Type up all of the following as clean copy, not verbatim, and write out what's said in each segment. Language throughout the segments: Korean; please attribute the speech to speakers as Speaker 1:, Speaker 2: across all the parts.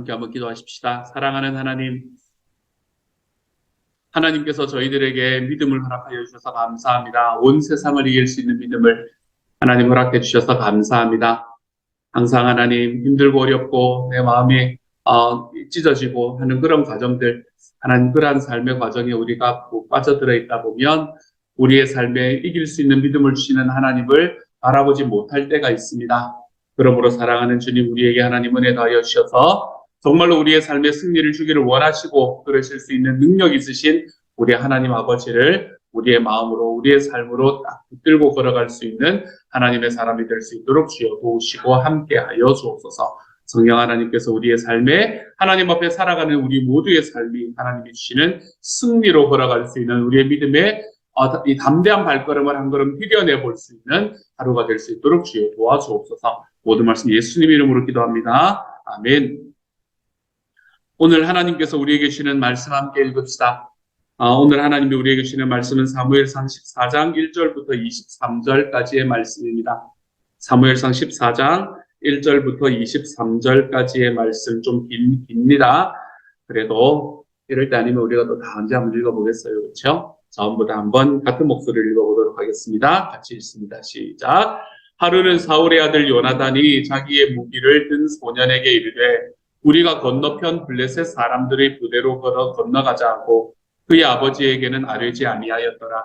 Speaker 1: 함께 한번 기도하십시다. 사랑하는 하나님, 하나님께서 저희들에게 믿음을 허락하여 주셔서 감사합니다. 온 세상을 이길 수 있는 믿음을 하나님 허락해 주셔서 감사합니다. 항상 하나님 힘들고 어렵고 내 마음이 찢어지고 하는 그런 과정들, 하나님 그러한 삶의 과정에 우리가 빠져들어 있다 보면 우리의 삶에 이길 수 있는 믿음을 주시는 하나님을 바라보지 못할 때가 있습니다. 그러므로 사랑하는 주님, 우리에게 하나님 은혜 더하여 주셔서 정말로 우리의 삶에 승리를 주기를 원하시고 그러실 수 있는 능력 있으신 우리 하나님 아버지를 우리의 마음으로 우리의 삶으로 딱 붙들고 걸어갈 수 있는 하나님의 사람이 될 수 있도록 주여 도우시고 함께하여 주옵소서. 성령 하나님께서 우리의 삶에 하나님 앞에 살아가는 우리 모두의 삶이 하나님이 주시는 승리로 걸어갈 수 있는 우리의 믿음의 이 담대한 발걸음을 한 걸음 디뎌내 볼 수 있는 하루가 될 수 있도록 주여 도와주옵소서. 모든 말씀 예수님 이름으로 기도합니다. 아멘. 오늘 하나님께서 우리에게 주시는 말씀 함께 읽읍시다. 오늘 하나님이 우리에게 주시는 말씀은 사무엘상 14장 1절부터 23절까지의 말씀입니다. 사무엘상 14장 1절부터 23절까지의 말씀 좀 깁니다. 그래도 이럴 때 아니면 우리가 또 다 언제 한번 읽어보겠어요. 그렇죠? 처음부터 한번 같은 목소리를 읽어보도록 하겠습니다. 같이 읽습니다. 시작. 하루는 사울의 아들 요나단이 자기의 무기를 든 소년에게 이르되 우리가 건너편 블레셋 사람들의 부대로 걸어 건너가자 하고 그의 아버지에게는 아뢰지 아니하였더라.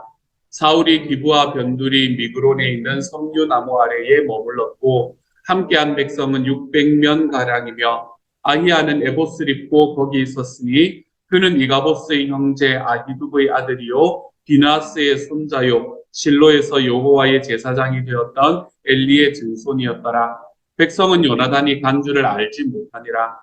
Speaker 1: 사울이 기브와 변두리 미그론에 있는 석류나무 아래에 머물렀고 함께한 백성은 600명 가량이며 아히야는 에봇을 입고 거기 있었으니 그는 이가보스의 형제 아히두브의 아들이요 비나스의 손자요 실로에서 여호와의 제사장이 되었던 엘리의 증손이었더라. 백성은 요나단이 간 줄을 알지 못하니라.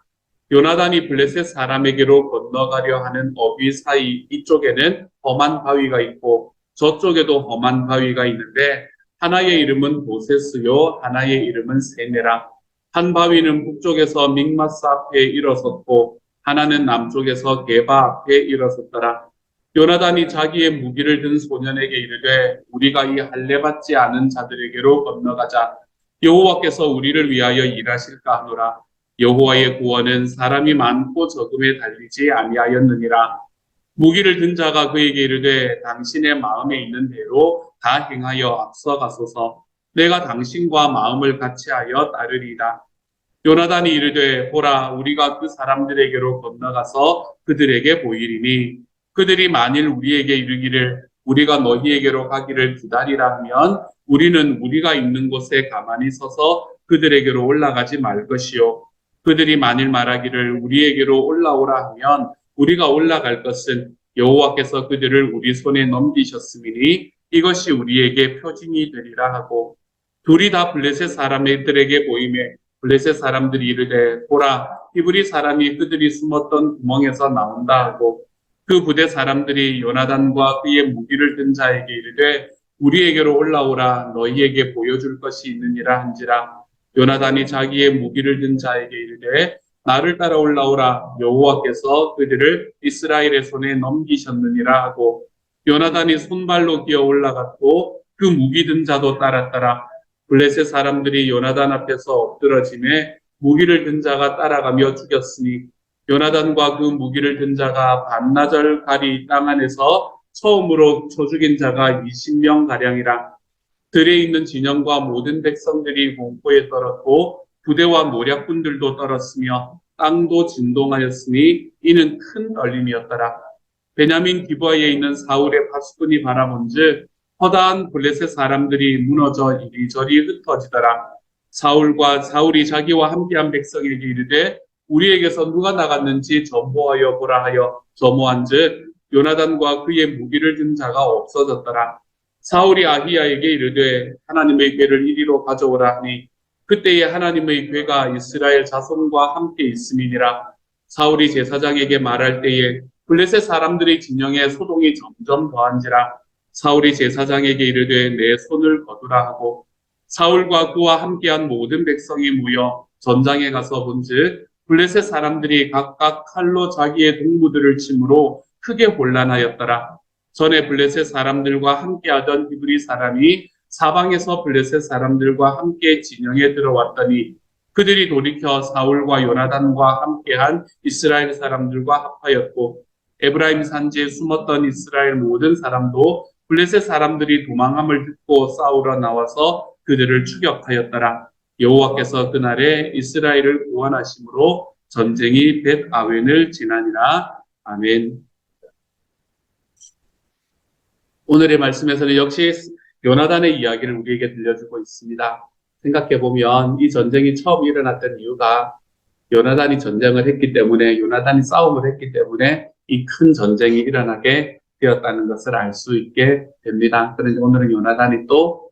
Speaker 1: 요나단이 블레셋 사람에게로 건너가려 하는 어귀 사이 이쪽에는 험한 바위가 있고 저쪽에도 험한 바위가 있는데 하나의 이름은 보세스요 하나의 이름은 세네라. 한 바위는 북쪽에서 믹마스 앞에 일어섰고 하나는 남쪽에서 게바 앞에 일어섰더라. 요나단이 자기의 무기를 든 소년에게 이르되 우리가 이 할례받지 않은 자들에게로 건너가자. 여호와께서 우리를 위하여 일하실까 하노라. 여호와의 구원은 사람이 많고 적음에 달리지 아니하였느니라. 무기를 든 자가 그에게 이르되 당신의 마음에 있는 대로 다 행하여 앞서가소서. 내가 당신과 마음을 같이하여 따르리이다. 요나단이 이르되 보라 우리가 그 사람들에게로 건너가서 그들에게 보이리니 그들이 만일 우리에게 이르기를 우리가 너희에게로 가기를 기다리라 하면 우리는 우리가 있는 곳에 가만히 서서 그들에게로 올라가지 말 것이요 그들이 만일 말하기를 우리에게로 올라오라 하면 우리가 올라갈 것은 여호와께서 그들을 우리 손에 넘기셨음이니 이것이 우리에게 표징이 되리라 하고 둘이 다 블레셋 사람들에게 보이매 블레셋 사람들이 이르되 보라 히브리 사람이 그들이 숨었던 구멍에서 나온다 하고 그 부대 사람들이 요나단과 그의 무기를 든 자에게 이르되 우리에게로 올라오라 너희에게 보여줄 것이 있느니라 한지라. 요나단이 자기의 무기를 든 자에게 이르되 나를 따라 올라오라 여호와께서 그들을 이스라엘의 손에 넘기셨느니라 하고 요나단이 손발로 기어 올라갔고 그 무기 든 자도 따랐더라. 블레셋 사람들이 요나단 앞에서 엎드러짐에 무기를 든 자가 따라가며 죽였으니 요나단과 그 무기를 든 자가 반나절 가리 땅 안에서 처음으로 쳐 죽인 자가 20명 가량이라. 들에 있는 진영과 모든 백성들이 공포에 떨었고 부대와 모략군들도 떨었으며 땅도 진동하였으니 이는 큰 떨림이었더라. 베냐민 기브아에 있는 사울의 파수꾼이 바라본즉 허다한 블레셋 사람들이 무너져 이리저리 흩어지더라. 사울이 자기와 함께한 백성에게 이르되 우리에게서 누가 나갔는지 점호하여 보라 하여 점호한즉 요나단과 그의 무기를 든 자가 없어졌더라. 사울이 아히야에게 이르되 하나님의 궤를 이리로 가져오라 하니 그때에 하나님의 궤가 이스라엘 자손과 함께 있음이니라. 사울이 제사장에게 말할 때에 블레셋 사람들의 진영에 소동이 점점 더한지라. 사울이 제사장에게 이르되 내 손을 거두라 하고 사울과 그와 함께한 모든 백성이 모여 전장에 가서 본즉 블레셋 사람들이 각각 칼로 자기의 동무들을 치므로 크게 혼란하였더라. 전에 블레셋 사람들과 함께하던 히브리 사람이 사방에서 블레셋 사람들과 함께 진영에 들어왔더니 그들이 돌이켜 사울과 요나단과 함께한 이스라엘 사람들과 합하였고 에브라임 산지에 숨었던 이스라엘 모든 사람도 블레셋 사람들이 도망함을 듣고 싸우러 나와서 그들을 추격하였더라. 여호와께서 그날에 이스라엘을 구원하심으로 전쟁이 벳 아웬을 지나니라. 아멘. 오늘의 말씀에서는 역시 요나단의 이야기를 우리에게 들려주고 있습니다. 생각해보면 이 전쟁이 처음 일어났던 이유가 요나단이 전쟁을 했기 때문에, 요나단이 싸움을 했기 때문에 이 큰 전쟁이 일어나게 되었다는 것을 알 수 있게 됩니다. 그런데 오늘은 요나단이 또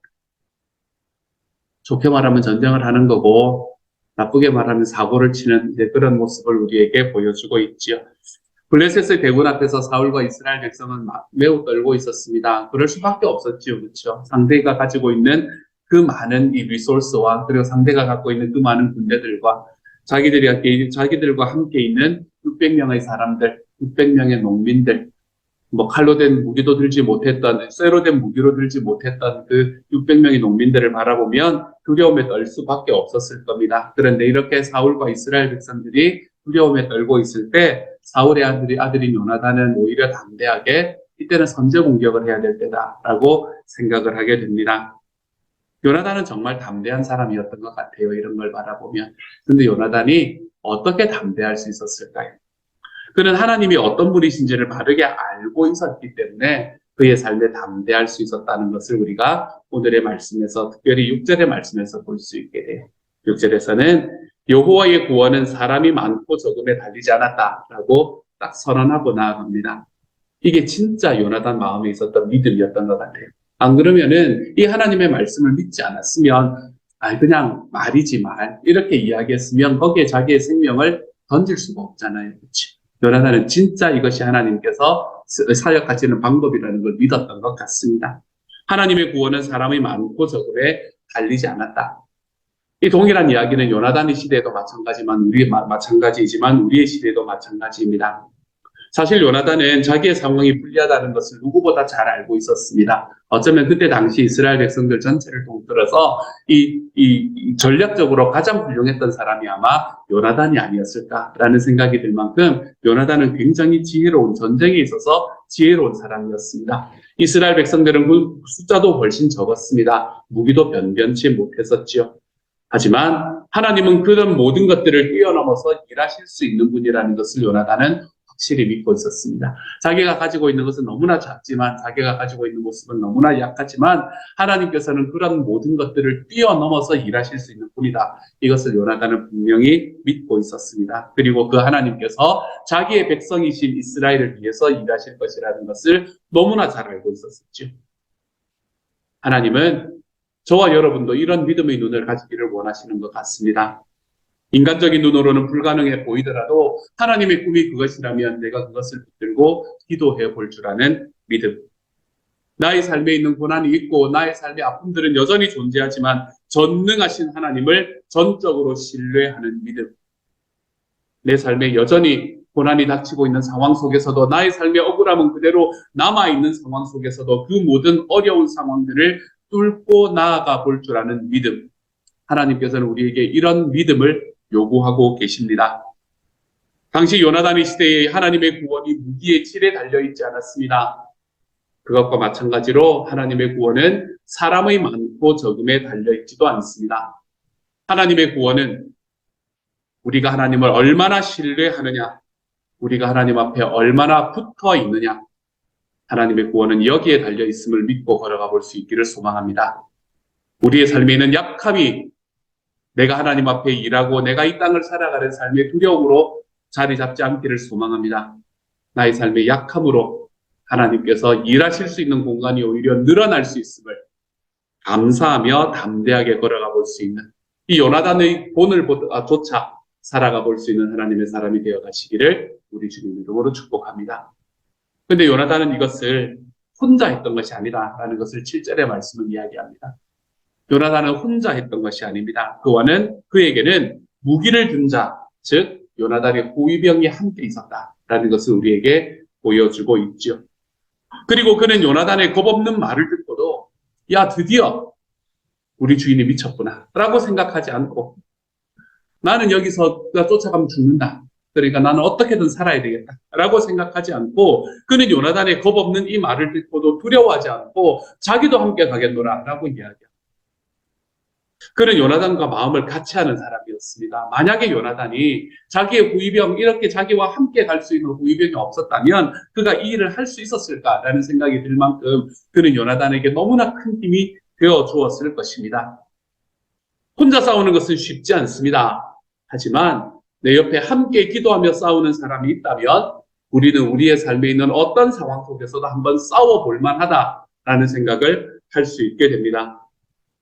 Speaker 1: 좋게 말하면 전쟁을 하는 거고 나쁘게 말하면 사고를 치는 이제 그런 모습을 우리에게 보여주고 있지요. 블레셋의 대군 앞에서 사울과 이스라엘 백성은 매우 떨고 있었습니다. 그럴 수밖에 없었지요. 그렇죠? 상대가 가지고 있는 그 많은 이 리소스와 그리고 상대가 갖고 있는 그 많은 군대들과 자기들과 함께 있는 600명의 사람들, 600명의 농민들, 뭐 칼로 된 무기도 들지 못했던, 쇠로 된 무기로 들지 못했던 그 600명의 농민들을 바라보면 두려움에 떨 수밖에 없었을 겁니다. 그런데 이렇게 사울과 이스라엘 백성들이 두려움에 떨고 있을 때 사울의 아들인 요나단은 오히려 담대하게 이때는 선제 공격을 해야 될 때다라고 생각을 하게 됩니다. 요나단은 정말 담대한 사람이었던 것 같아요. 이런 걸 바라보면. 근데 요나단이 어떻게 담대할 수 있었을까요? 그는 하나님이 어떤 분이신지를 바르게 알고 있었기 때문에 그의 삶에 담대할 수 있었다는 것을 우리가 오늘의 말씀에서, 특별히 6절의 말씀에서 볼 수 있게 돼요. 6절에서는 여호와의 구원은 사람이 많고 적음에 달리지 않았다라고 딱 선언하고 나아갑니다. 이게 진짜 요나단 마음에 있었던 믿음이었던 것 같아요. 안 그러면은 이 하나님의 말씀을 믿지 않았으면 그냥 말이지 말 이렇게 이야기했으면 거기에 자기의 생명을 던질 수가 없잖아요. 그렇지? 요나단은 진짜 이것이 하나님께서 사역하시는 방법이라는 걸 믿었던 것 같습니다. 하나님의 구원은 사람이 많고 적음에 달리지 않았다. 이 동일한 이야기는 요나단의 시대에도 마찬가지이지만 우리의 시대에도 마찬가지입니다. 사실 요나단은 자기의 상황이 불리하다는 것을 누구보다 잘 알고 있었습니다. 어쩌면 그때 당시 이스라엘 백성들 전체를 통틀어서 이 전략적으로 가장 훌륭했던 사람이 아마 요나단이 아니었을까라는 생각이 들 만큼 요나단은 굉장히 전쟁에 있어서 지혜로운 사람이었습니다. 이스라엘 백성들은 그 숫자도 훨씬 적었습니다. 무기도 변변치 못했었지요. 하지만 하나님은 그런 모든 것들을 뛰어넘어서 일하실 수 있는 분이라는 것을 요나단은 확실히 믿고 있었습니다. 자기가 가지고 있는 것은 너무나 작지만, 자기가 가지고 있는 모습은 너무나 약하지만 하나님께서는 그런 모든 것들을 뛰어넘어서 일하실 수 있는 분이다. 이것을 요나단은 분명히 믿고 있었습니다. 그리고 그 하나님께서 자기의 백성이신 이스라엘을 위해서 일하실 것이라는 것을 너무나 잘 알고 있었죠. 하나님은 저와 여러분도 이런 믿음의 눈을 가지기를 원하시는 것 같습니다. 인간적인 눈으로는 불가능해 보이더라도 하나님의 꿈이 그것이라면 내가 그것을 붙들고 기도해 볼 줄 아는 믿음. 나의 삶에 있는 고난이 있고 나의 삶의 아픔들은 여전히 존재하지만 전능하신 하나님을 전적으로 신뢰하는 믿음. 내 삶에 여전히 고난이 닥치고 있는 상황 속에서도, 나의 삶의 억울함은 그대로 남아있는 상황 속에서도 그 모든 어려운 상황들을 뚫고 나아가 볼 줄 아는 믿음. 하나님께서는 우리에게 이런 믿음을 요구하고 계십니다. 당시 요나단의 시대에 하나님의 구원이 무기의 질에 달려있지 않았습니다. 그것과 마찬가지로 하나님의 구원은 사람의 많고 적음에 달려있지도 않습니다. 하나님의 구원은 우리가 하나님을 얼마나 신뢰하느냐, 우리가 하나님 앞에 얼마나 붙어 있느냐, 하나님의 구원은 여기에 달려있음을 믿고 걸어가 볼 수 있기를 소망합니다. 우리의 삶에 있는 약함이 내가 하나님 앞에 일하고 내가 이 땅을 살아가는 삶의 두려움으로 자리 잡지 않기를 소망합니다. 나의 삶의 약함으로 하나님께서 일하실 수 있는 공간이 오히려 늘어날 수 있음을 감사하며 담대하게 걸어가 볼 수 있는, 이 요나단의 본을 조차 살아가 볼 수 있는 하나님의 사람이 되어 가시기를 우리 주님 이름으로 축복합니다. 그런데 요나단은 이것을 혼자 했던 것이 아니라라는 것을 7절의 말씀은 이야기합니다. 요나단은 혼자 했던 것이 아닙니다. 그에게는 무기를 든 자, 즉 요나단의 호위병이 함께 있었다라는 것을 우리에게 보여주고 있죠. 그리고 그는 요나단의 겁없는 말을 듣고도 야, 드디어 우리 주인이 미쳤구나 라고 생각하지 않고 나는 여기서 쫓아가면 죽는다. 그러니까 나는 어떻게든 살아야 되겠다. 라고 생각하지 않고 그는 요나단의 겁 없는 이 말을 듣고도 두려워하지 않고 자기도 함께 가겠노라 라고 이야기합니다. 그는 요나단과 마음을 같이 하는 사람이었습니다. 만약에 요나단이 자기의 후위병, 이렇게 자기와 함께 갈 수 있는 후위병이 없었다면 그가 이 일을 할 수 있었을까라는 생각이 들 만큼 그는 요나단에게 너무나 큰 힘이 되어 주었을 것입니다. 혼자 싸우는 것은 쉽지 않습니다. 하지만 내 옆에 함께 기도하며 싸우는 사람이 있다면 우리는 우리의 삶에 있는 어떤 상황 속에서도 한번 싸워볼 만하다라는 생각을 할 수 있게 됩니다.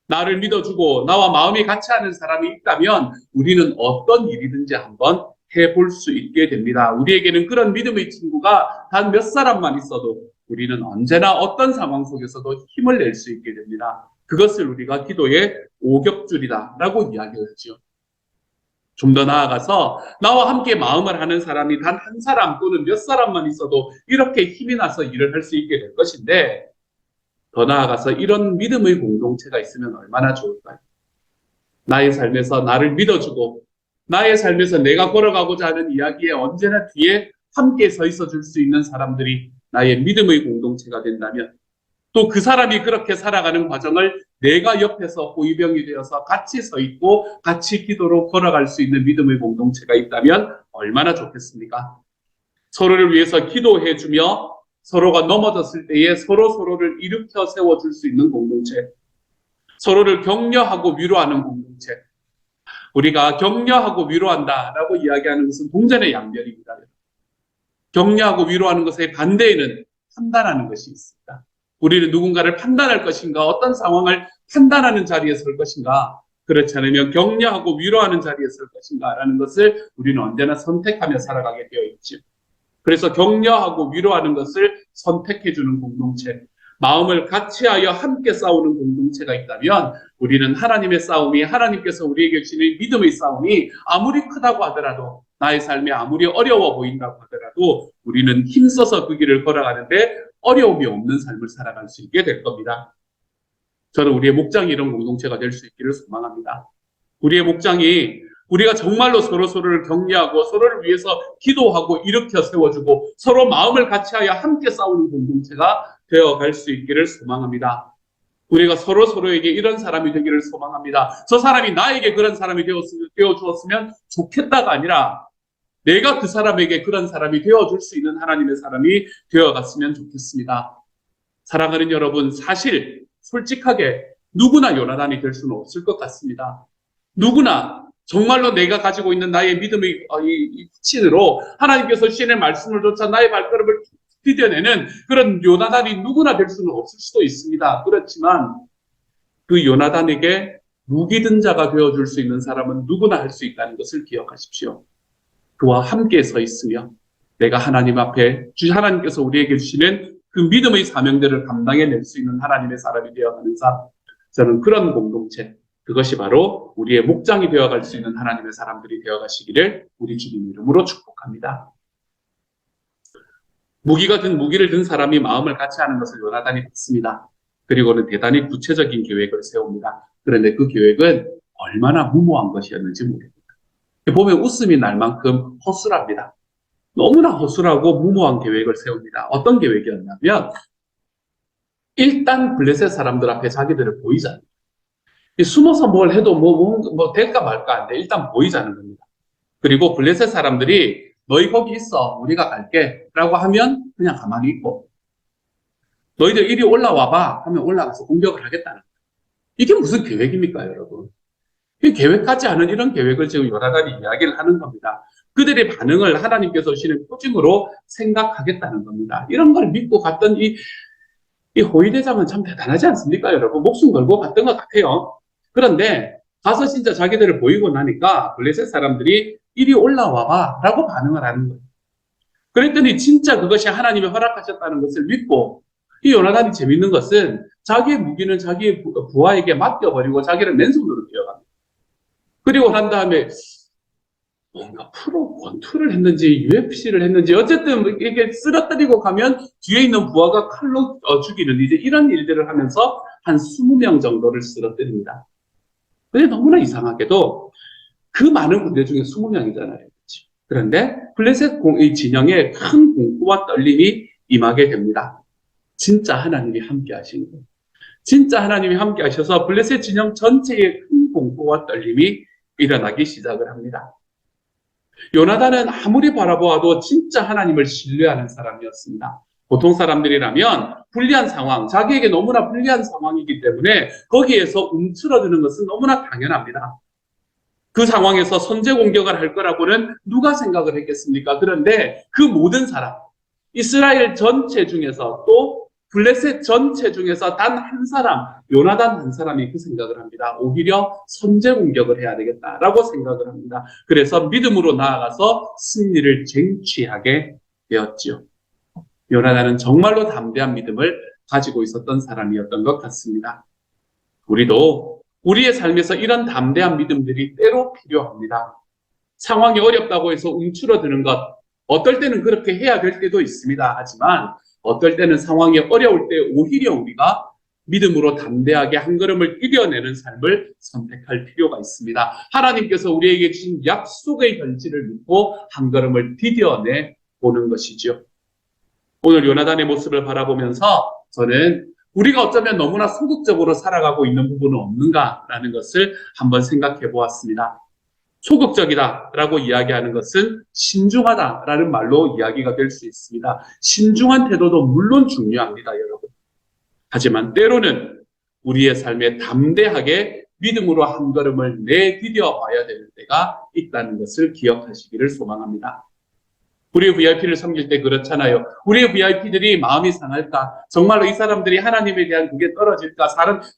Speaker 1: 나를 믿어주고 나와 마음이 같이 하는 사람이 있다면 우리는 어떤 일이든지 한번 해볼 수 있게 됩니다. 우리에게는 그런 믿음의 친구가 단 몇 사람만 있어도 우리는 언제나 어떤 상황 속에서도 힘을 낼 수 있게 됩니다. 그것을 우리가 기도의 오격줄이다라고 이야기를 하죠. 좀 더 나아가서 나와 함께 마음을 하는 사람이 단 한 사람 또는 몇 사람만 있어도 이렇게 힘이 나서 일을 할 수 있게 될 것인데 더 나아가서 이런 믿음의 공동체가 있으면 얼마나 좋을까요? 나의 삶에서 나를 믿어주고 나의 삶에서 내가 걸어가고자 하는 이야기에 언제나 뒤에 함께 서 있어 줄 수 있는 사람들이 나의 믿음의 공동체가 된다면 또 그 사람이 그렇게 살아가는 과정을 내가 옆에서 호위병이 되어서 같이 서 있고 같이 기도로 걸어갈 수 있는 믿음의 공동체가 있다면 얼마나 좋겠습니까? 서로를 위해서 기도해주며 서로가 넘어졌을 때에 서로를 일으켜 세워줄 수 있는 공동체, 서로를 격려하고 위로하는 공동체. 우리가 격려하고 위로한다라고 이야기하는 것은 동전의 양면입니다. 격려하고 위로하는 것의 반대에는 판단하는 것이 있습니다. 우리는 누군가를 판단할 것인가, 어떤 상황을 판단하는 자리에 설 것인가, 그렇지 않으면 격려하고 위로하는 자리에 설 것인가라는 것을 우리는 언제나 선택하며 살아가게 되어 있죠. 그래서 격려하고 위로하는 것을 선택해주는 공동체, 마음을 같이하여 함께 싸우는 공동체가 있다면 우리는 하나님의 싸움이, 하나님께서 우리에게 주시는 믿음의 싸움이 아무리 크다고 하더라도, 나의 삶이 아무리 어려워 보인다고 하더라도 우리는 힘써서 그 길을 걸어가는데 어려움이 없는 삶을 살아갈 수 있게 될 겁니다. 저는 우리의 목장이 이런 공동체가 될 수 있기를 소망합니다. 우리의 목장이 우리가 정말로 서로를 격려하고 서로를 위해서 기도하고 일으켜 세워주고 서로 마음을 같이하여 함께 싸우는 공동체가 되어갈 수 있기를 소망합니다. 우리가 서로에게 이런 사람이 되기를 소망합니다. 저 사람이 나에게 그런 사람이 되어주었으면 좋겠다가 아니라 내가 그 사람에게 그런 사람이 되어줄 수 있는 하나님의 사람이 되어갔으면 좋겠습니다. 사랑하는 여러분, 사실 솔직하게 누구나 요나단이 될 수는 없을 것 같습니다. 누구나 정말로 내가 가지고 있는 나의 믿음의 확신으로 하나님께서 주시는 말씀을 쫓아 나의 발걸음을 디뎌내는 그런 요나단이 누구나 될 수는 없을 수도 있습니다. 그렇지만 그 요나단에게 무기 든 자가 되어줄 수 있는 사람은 누구나 할 수 있다는 것을 기억하십시오. 그와 함께 서 있으며 내가 하나님 앞에 하나님께서 우리에게 주시는 그 믿음의 사명들을 감당해낼 수 있는 하나님의 사람이 되어가는 삶, 저는 그런 공동체, 그것이 바로 우리의 목장이 되어갈 수 있는 하나님의 사람들이 되어가시기를 우리 주님 이름으로 축복합니다. 무기를 든 사람이 마음을 같이 하는 것을 요나단이 봤습니다. 그리고는 대단히 구체적인 계획을 세웁니다. 그런데 그 계획은 얼마나 무모한 것이었는지 모릅니다. 보면 웃음이 날 만큼 허술합니다. 너무나 허술하고 무모한 계획을 세웁니다. 어떤 계획이었냐면 일단 블레셋 사람들 앞에 자기들을 보이자는 거예요. 숨어서 뭘 해도 뭐 될까 말까 한데 일단 보이자는 겁니다. 그리고 블레셋 사람들이 너희 거기 있어, 우리가 갈게 라고 하면 그냥 가만히 있고, 너희들 이리 올라와봐 하면 올라가서 공격을 하겠다는 거예요. 이게 무슨 계획입니까, 여러분? 이 계획하지 않은 이런 계획을 지금 요나단이 이야기를 하는 겁니다. 그들의 반응을 하나님께서 주시는 표징으로 생각하겠다는 겁니다. 이런 걸 믿고 갔던 이 호위대장은 참 대단하지 않습니까, 여러분? 목숨 걸고 갔던 것 같아요. 그런데 가서 진짜 자기들을 보이고 나니까 블레셋 사람들이 이리 올라와봐 라고 반응을 하는 거예요. 그랬더니 진짜 그것이 하나님이 허락하셨다는 것을 믿고, 이 요나단이 재밌는 것은 자기의 무기는 자기의 부하에게 맡겨버리고 자기를 맨손으로 뛰어갑니다. 그리고 난 다음에 뭔가 프로 권투를 했는지 UFC를 했는지 어쨌든 이렇게 쓰러뜨리고 가면 뒤에 있는 부하가 칼로 죽이는 이제 이런 일들을 하면서 한 20명 정도를 쓰러뜨립니다. 근데 너무나 이상하게도 그 많은 군대 중에 20명이잖아요. 그런데 블레셋 이 진영에 큰 공포와 떨림이 임하게 됩니다. 진짜 하나님이 함께 하신 거예요. 진짜 하나님이 함께 하셔서 블레셋 진영 전체에 큰 공포와 떨림이 일어나기 시작을 합니다. 요나단은 아무리 바라보아도 진짜 하나님을 신뢰하는 사람이었습니다. 보통 사람들이라면 불리한 상황, 자기에게 너무나 불리한 상황이기 때문에 거기에서 움츠러드는 것은 너무나 당연합니다. 그 상황에서 선제 공격을 할 거라고는 누가 생각을 했겠습니까? 그런데 그 모든 사람, 이스라엘 전체 중에서 또 블레셋 전체 중에서 단 한 사람, 요나단 한 사람이 그 생각을 합니다. 오히려 선제 공격을 해야 되겠다라고 생각을 합니다. 그래서 믿음으로 나아가서 승리를 쟁취하게 되었지요. 요나단은 정말로 담대한 믿음을 가지고 있었던 사람이었던 것 같습니다. 우리도 우리의 삶에서 이런 담대한 믿음들이 때로 필요합니다. 상황이 어렵다고 해서 움츠러드는 것, 어떨 때는 그렇게 해야 될 때도 있습니다. 하지만 어떨 때는 상황이 어려울 때 오히려 우리가 믿음으로 담대하게 한 걸음을 뛰어내는 삶을 선택할 필요가 있습니다. 하나님께서 우리에게 주신 약속의 현실을 믿고 한 걸음을 디뎌내 보는 것이죠. 오늘 요나단의 모습을 바라보면서 저는 우리가 어쩌면 너무나 소극적으로 살아가고 있는 부분은 없는가라는 것을 한번 생각해 보았습니다. 소극적이다라고 이야기하는 것은 신중하다라는 말로 이야기가 될 수 있습니다. 신중한 태도도 물론 중요합니다, 여러분. 하지만 때로는 우리의 삶에 담대하게 믿음으로 한 걸음을 내디뎌 봐야 되는 때가 있다는 것을 기억하시기를 소망합니다. 우리 VIP를 섬길 때 그렇잖아요. 우리 VIP들이 마음이 상할까? 정말로 이 사람들이 하나님에 대한 그게 떨어질까?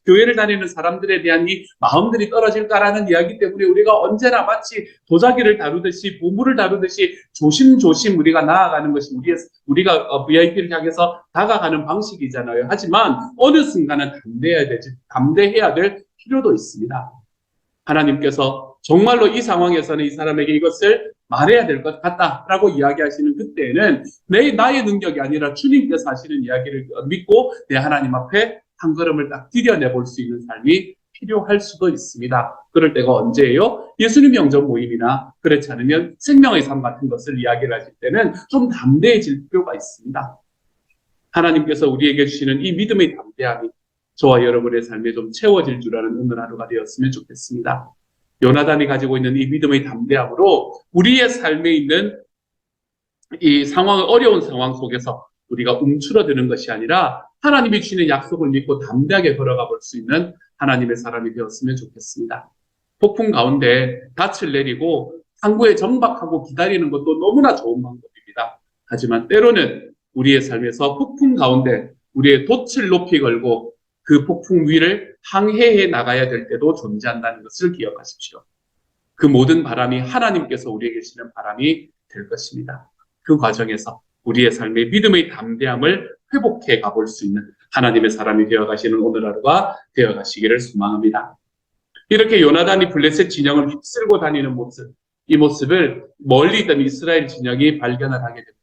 Speaker 1: 교회를 다니는 사람들에 대한 이 마음들이 떨어질까라는 이야기 때문에 우리가 언제나 마치 도자기를 다루듯이 보물을 다루듯이 조심조심 우리가 나아가는 것이 우리가 VIP를 향해서 다가가는 방식이잖아요. 하지만 어느 순간은 담대해야 될 필요도 있습니다. 하나님께서 정말로 이 상황에서는 이 사람에게 이것을 말해야 될 것 같다라고 이야기하시는 그때에는 나의 능력이 아니라 주님께서 하시는 이야기를 믿고 내 하나님 앞에 한 걸음을 딱 디뎌내 볼 수 있는 삶이 필요할 수도 있습니다. 그럴 때가 언제예요? 예수님 영접 모임이나 그렇지 않으면 생명의 삶 같은 것을 이야기를 하실 때는 좀 담대해질 필요가 있습니다. 하나님께서 우리에게 주시는 이 믿음의 담대함이 저와 여러분의 삶에 좀 채워질 줄 아는 오늘 하루가 되었으면 좋겠습니다. 요나단이 가지고 있는 이 믿음의 담대함으로 우리의 삶에 있는 이 어려운 상황 속에서 우리가 움츠러드는 것이 아니라 하나님이 주시는 약속을 믿고 담대하게 걸어가 볼 수 있는 하나님의 사람이 되었으면 좋겠습니다. 폭풍 가운데 닻을 내리고 항구에 정박하고 기다리는 것도 너무나 좋은 방법입니다. 하지만 때로는 우리의 삶에서 폭풍 가운데 우리의 돛을 높이 걸고 그 폭풍 위를 항해해 나가야 될 때도 존재한다는 것을 기억하십시오. 그 모든 바람이 하나님께서 우리에게 주시는 바람이 될 것입니다. 그 과정에서 우리의 삶의 믿음의 담대함을 회복해 가볼 수 있는 하나님의 사람이 되어가시는 오늘 하루가 되어가시기를 소망합니다. 이렇게 요나단이 블레셋 진영을 휩쓸고 다니는 모습, 이 모습을 멀리 있던 이스라엘 진영이 발견을 하게 됩니다.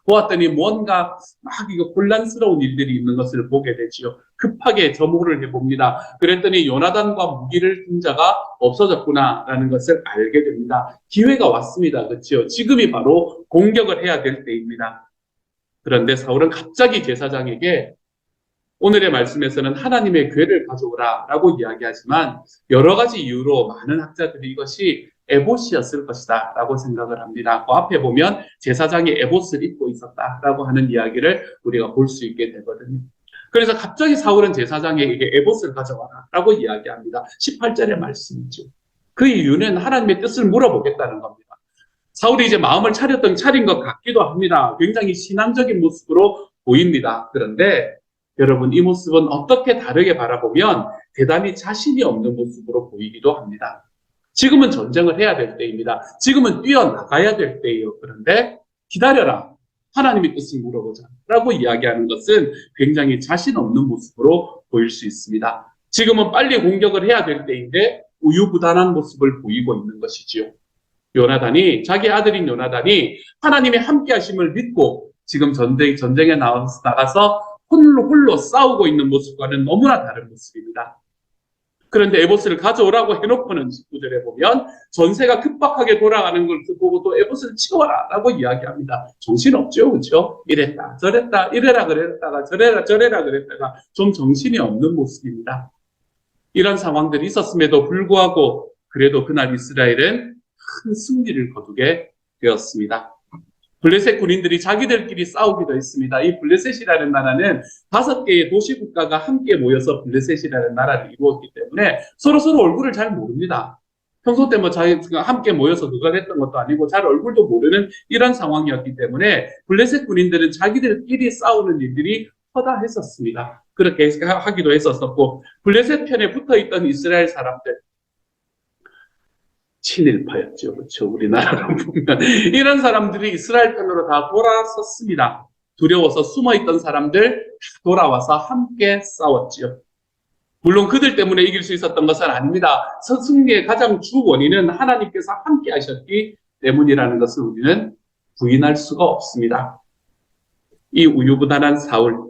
Speaker 1: 보았더니 뭔가 막 이거 혼란스러운 일들이 있는 것을 보게 되지요. 급하게 점호를 해봅니다. 그랬더니 요나단과 무기를 든 자가 없어졌구나라는 것을 알게 됩니다. 기회가 왔습니다. 그렇죠? 지금이 바로 공격을 해야 될 때입니다. 그런데 사울은 갑자기 제사장에게 오늘의 말씀에서는 하나님의 궤를 가져오라 라고 이야기하지만 여러 가지 이유로 많은 학자들이 이것이 에봇이었을 것이다 라고 생각을 합니다. 그 앞에 보면 제사장이 에봇을 입고 있었다 라고 하는 이야기를 우리가 볼 수 있게 되거든요. 그래서 갑자기 사울은 제사장에게 에봇을 가져와라 라고 이야기합니다. 18절의 말씀이죠. 그 이유는 하나님의 뜻을 물어보겠다는 겁니다. 사울이 이제 마음을 차린 것 같기도 합니다. 굉장히 신앙적인 모습으로 보입니다. 그런데 여러분, 이 모습은 어떻게 다르게 바라보면 대단히 자신이 없는 모습으로 보이기도 합니다. 지금은 전쟁을 해야 될 때입니다. 지금은 뛰어나가야 될 때예요. 그런데 기다려라. 하나님의 뜻을 물어보자. 라고 이야기하는 것은 굉장히 자신 없는 모습으로 보일 수 있습니다. 지금은 빨리 공격을 해야 될 때인데 우유부단한 모습을 보이고 있는 것이지요. 자기 아들인 요나단이 하나님의 함께 하심을 믿고 지금 전쟁에 나가서 홀로 싸우고 있는 모습과는 너무나 다른 모습입니다. 그런데 에봇을 가져오라고 해놓고는 19절에 보면 전세가 급박하게 돌아가는 걸 보고 또 에봇을 치워라 라고 이야기합니다. 정신없죠, 그렇죠? 이랬다 저랬다, 이래라 그랬다가 저래라 그랬다가 좀 정신이 없는 모습입니다. 이런 상황들이 있었음에도 불구하고 그래도 그날 이스라엘은 큰 승리를 거두게 되었습니다. 블레셋 군인들이 자기들끼리 싸우기도 했습니다. 이 블레셋이라는 나라는 5개의 도시 국가가 함께 모여서 블레셋이라는 나라를 이루었기 때문에 서로 얼굴을 잘 모릅니다. 평소 때 뭐 자기가 함께 모여서 그걸 했던 것도 아니고 잘 얼굴도 모르는 이런 상황이었기 때문에 블레셋 군인들은 자기들끼리 싸우는 일들이 허다했었습니다. 그렇게 하기도 했었고 블레셋 편에 붙어있던 이스라엘 사람들 친일파였죠. 그렇죠. 우리나라로 보면 이런 사람들이 이스라엘 편으로 다 돌아섰습니다. 두려워서 숨어있던 사람들 다 돌아와서 함께 싸웠죠. 물론 그들 때문에 이길 수 있었던 것은 아닙니다. 승리의 가장 주 원인은 하나님께서 함께 하셨기 때문이라는 것을 우리는 부인할 수가 없습니다. 이 우유부단한 사울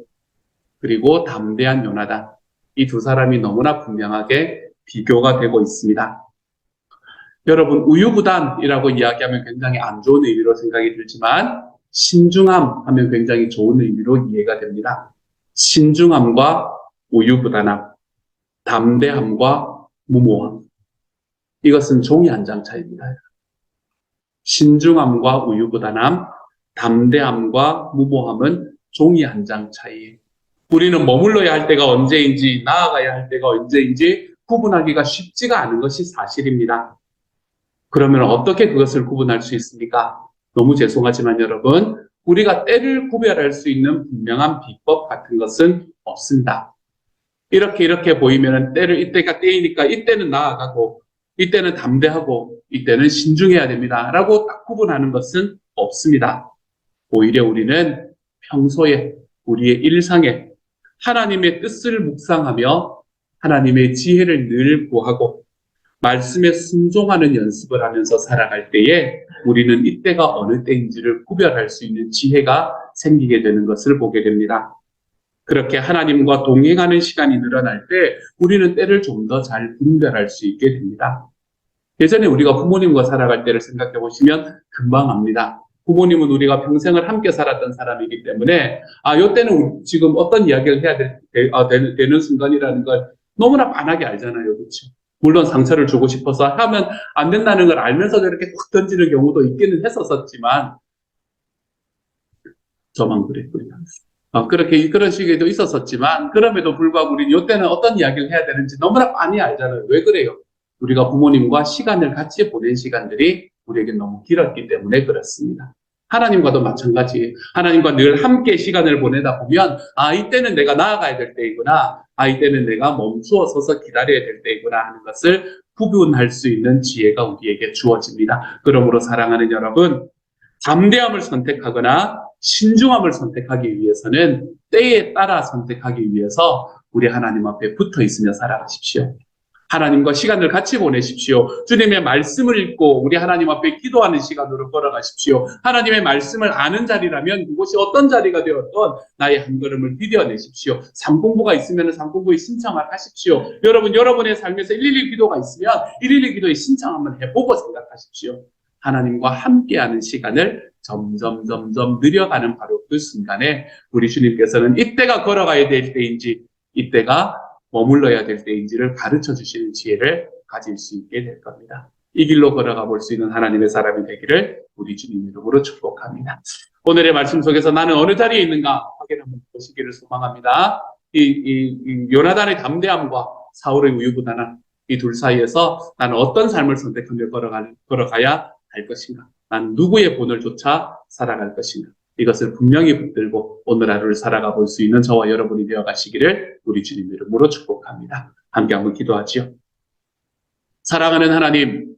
Speaker 1: 그리고 담대한 요나단 이 두 사람이 너무나 분명하게 비교가 되고 있습니다. 여러분 우유부단이라고 이야기하면 굉장히 안 좋은 의미로 생각이 들지만 신중함 하면 굉장히 좋은 의미로 이해가 됩니다. 신중함과 우유부단함, 담대함과 무모함 이것은 종이 한 장 차이입니다. 신중함과 우유부단함, 담대함과 무모함은 종이 한 장 차이. 우리는 머물러야 할 때가 언제인지 나아가야 할 때가 언제인지 구분하기가 쉽지가 않은 것이 사실입니다. 그러면 어떻게 그것을 구분할 수 있습니까? 너무 죄송하지만 여러분, 우리가 때를 구별할 수 있는 분명한 비법 같은 것은 없습니다. 이렇게 보이면 때를 이때가 때이니까 이때는 나아가고 이때는 담대하고 이때는 신중해야 됩니다. 라고 딱 구분하는 것은 없습니다. 오히려 우리는 평소에 우리의 일상에 하나님의 뜻을 묵상하며 하나님의 지혜를 늘 구하고 말씀에 순종하는 연습을 하면서 살아갈 때에 우리는 이때가 어느 때인지를 구별할 수 있는 지혜가 생기게 되는 것을 보게 됩니다. 그렇게 하나님과 동행하는 시간이 늘어날 때 우리는 때를 좀 더 잘 분별할 수 있게 됩니다. 예전에 우리가 부모님과 살아갈 때를 생각해 보시면 금방 압니다. 부모님은 우리가 평생을 함께 살았던 사람이기 때문에 이때는 지금 어떤 이야기를 해야 되는 순간이라는 걸 너무나 빤하게 알잖아요. 그렇죠? 물론 상처를 주고 싶어서 하면 안 된다는 걸 알면서도 이렇게 확 던지는 경우도 있기는 했었지만 저만 그랬군요. 그런 시기에도 있었지만 그럼에도 불구하고 우리는 이때는 어떤 이야기를 해야 되는지 너무나 많이 알잖아요. 왜 그래요? 우리가 부모님과 시간을 같이 보낸 시간들이 우리에게 너무 길었기 때문에 그렇습니다. 하나님과도 마찬가지. 하나님과 늘 함께 시간을 보내다 보면 이때는 내가 나아가야 될 때이구나. 이때는 내가 멈추어 서서 기다려야 될 때이구나 하는 것을 구분할 수 있는 지혜가 우리에게 주어집니다. 그러므로 사랑하는 여러분, 담대함을 선택하거나 신중함을 선택하기 위해서는 때에 따라 선택하기 위해서 우리 하나님 앞에 붙어 있으며 살아가십시오. 하나님과 시간을 같이 보내십시오. 주님의 말씀을 읽고 우리 하나님 앞에 기도하는 시간으로 걸어가십시오. 하나님의 말씀을 아는 자리라면 그곳이 어떤 자리가 되었던 나의 한 걸음을 디뎌내십시오. 상공부가 있으면 상공부에 신청을 하십시오. 여러분의 삶에서 112 기도가 있으면 112 기도에 신청 한번 해보고 생각하십시오. 하나님과 함께하는 시간을 점점 늘려가는 바로 그 순간에 우리 주님께서는 이때가 걸어가야 될 때인지 이때가 머물러야 될 때인지를 가르쳐 주시는 지혜를 가질 수 있게 될 겁니다. 이 길로 걸어가 볼 수 있는 하나님의 사람이 되기를 우리 주님 이름으로 축복합니다. 오늘의 말씀 속에서 나는 어느 자리에 있는가 확인 한번 보시기를 소망합니다. 이 요나단의 담대함과 사울의 우유부단함 이 둘 사이에서 나는 어떤 삶을 선택하며 걸어가야 할 것인가? 난 누구의 본을 쫓아 살아갈 것인가? 이것을 분명히 붙들고 오늘 하루를 살아가 볼 수 있는 저와 여러분이 되어 가시기를 우리 주님 이름으로 축복합니다. 함께 한번 기도하지요. 사랑하는 하나님,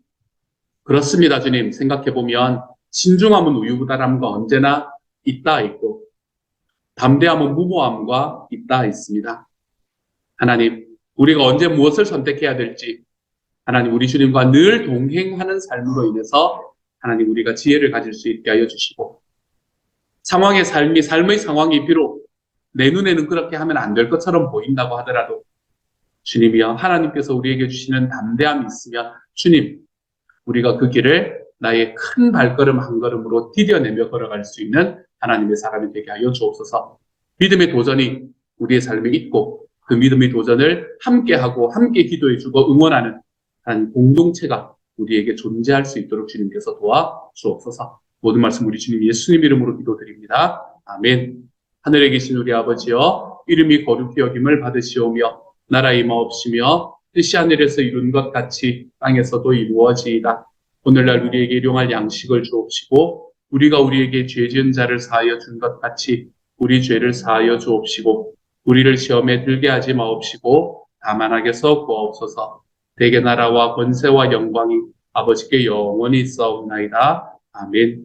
Speaker 1: 그렇습니다. 주님, 생각해보면 신중함은 우유부단함과 언제나 있다 있고 담대함은 무모함과 있다 있습니다. 하나님, 우리가 언제 무엇을 선택해야 될지 하나님 우리 주님과 늘 동행하는 삶으로 인해서 하나님 우리가 지혜를 가질 수 있게 하여 주시고 삶의 상황이 비록 내 눈에는 그렇게 하면 안 될 것처럼 보인다고 하더라도 주님이여, 하나님께서 우리에게 주시는 담대함이 있으면 주님, 우리가 그 길을 나의 큰 발걸음 한 걸음으로 디뎌내며 걸어갈 수 있는 하나님의 사람이 되게 하여 주옵소서. 믿음의 도전이 우리의 삶에 있고 그 믿음의 도전을 함께하고 함께 기도해주고 응원하는 한 공동체가 우리에게 존재할 수 있도록 주님께서 도와주옵소서. 모든 말씀 우리 주님 예수님 이름으로 기도드립니다. 아멘. 하늘에 계신 우리 아버지여, 이름이 거룩히 여김을 받으시오며 나라 임하옵시며 뜻이 하늘에서 이룬 것 같이 땅에서도 이루어지이다. 오늘날 우리에게 일용할 양식을 주옵시고 우리가 우리에게 죄 지은 자를 사하여 준 것 같이 우리 죄를 사하여 주옵시고 우리를 시험에 들게 하지 마옵시고 다만 악에서 구하옵소서. 대개 나라와 권세와 영광이 아버지께 영원히 있사옵나이다. 아멘.